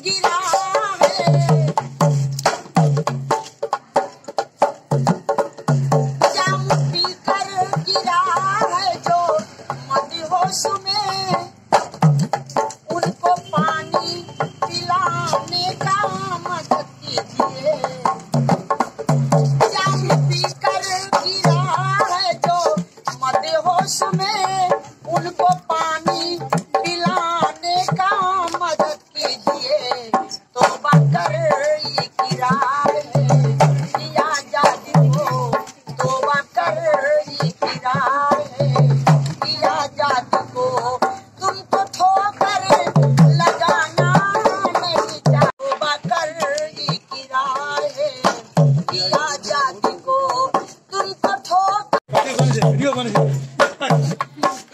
गिरा है, जाम पीकर गिरा है जो मदहोश में, उनको पानी पिलाने का मदद कीजिए। जाम पीकर गिरा है जो मदहोश में, उनको पानी पिलाने का मदद कीजिए। तौबा कर ये गिरा है दिया जादी को, तौबा कर ये गिरा है दिया जादी को। तुमको ठोकर लगाना नहीं चाहिए, तौबा कर ये गिरा है दिया जादी को। तुमको ठोकर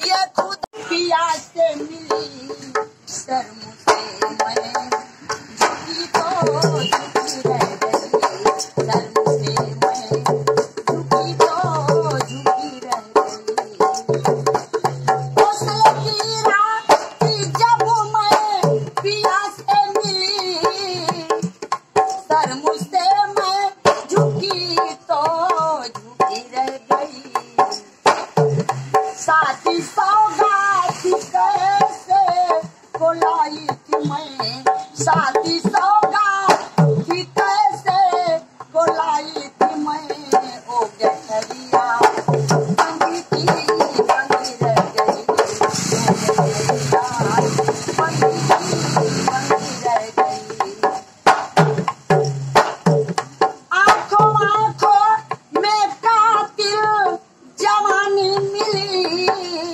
ये खुद पिया से मिली शर्म से मैं झुकी तो झुकी रह गई, शर्म से मैं झुकी तो झुकी रह गई। हौसले की रात थी जब मैं पिया से मिली, शर्म से मैं झुकी तो झुकी रह गई। साथी सौगात कैसे बुलाई थी मैं, साथी सौगात कैसे बुलाई थी मैं। ओ गठरिया बंदी थी बंदी रह गई, बंदी थी बंदी रह गई। आंखों आंखों में कातिल जवानी मिली,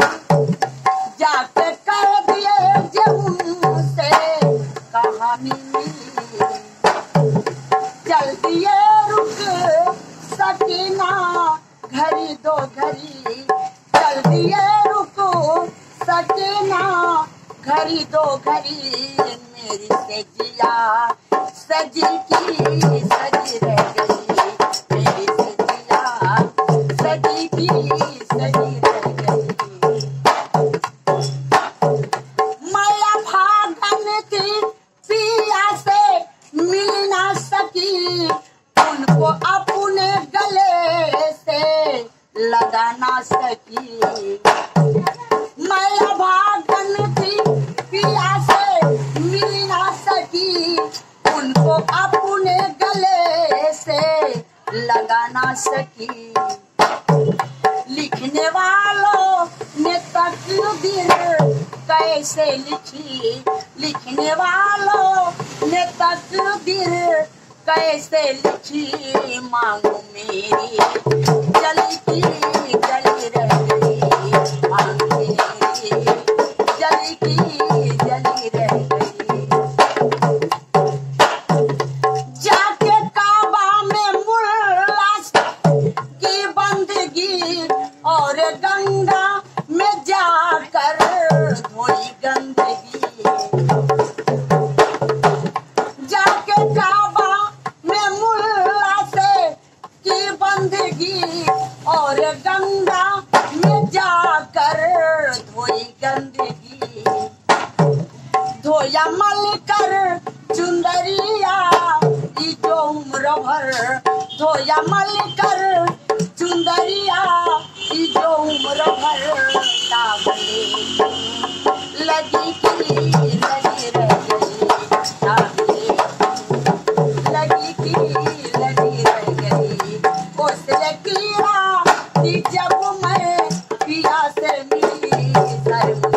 जाके कह दिए जो उनसे कहानी मिली। जल्दी ये रुक सकीना घड़ी दो घड़ी, जल्दी ये रुक सकीना घड़ी दो घड़ी। मेरी सजिया सजी की सजी रह गई, मेरी सजिया सजी की सजी रह गई। मैं भागन थी पिया से मिल ना सकी, उनको अपने गले से लगा ना सकी। मैं भागन थी पिया से मिल ना सकी, उनको अपने गले से लगा ना सकी। लिखने वालों ने तकदीर कैसे लिखी, लिखने वालों ने तकदीर कैसे लिखी। मांगू मेरी जली की जली रह गई, मांग मेरी जली की जली रह गई। जाके काबा में मुल्ला की बंदगी और गंगा में जाकर धोई गंदगी। जाके काबा में मुल्ला से की बंदगी और गंगा में जाकर धोई गंदगी। धोया मल कर चुंदरिया ई जो उम्र भर, धोया मल कर चुंदरिया ई जो उम्र भर। सावले लगी की लगी रह गई, सावले लगी की लगी रह गई। हौसले की रात जब मैं पिया से मिली, शर्म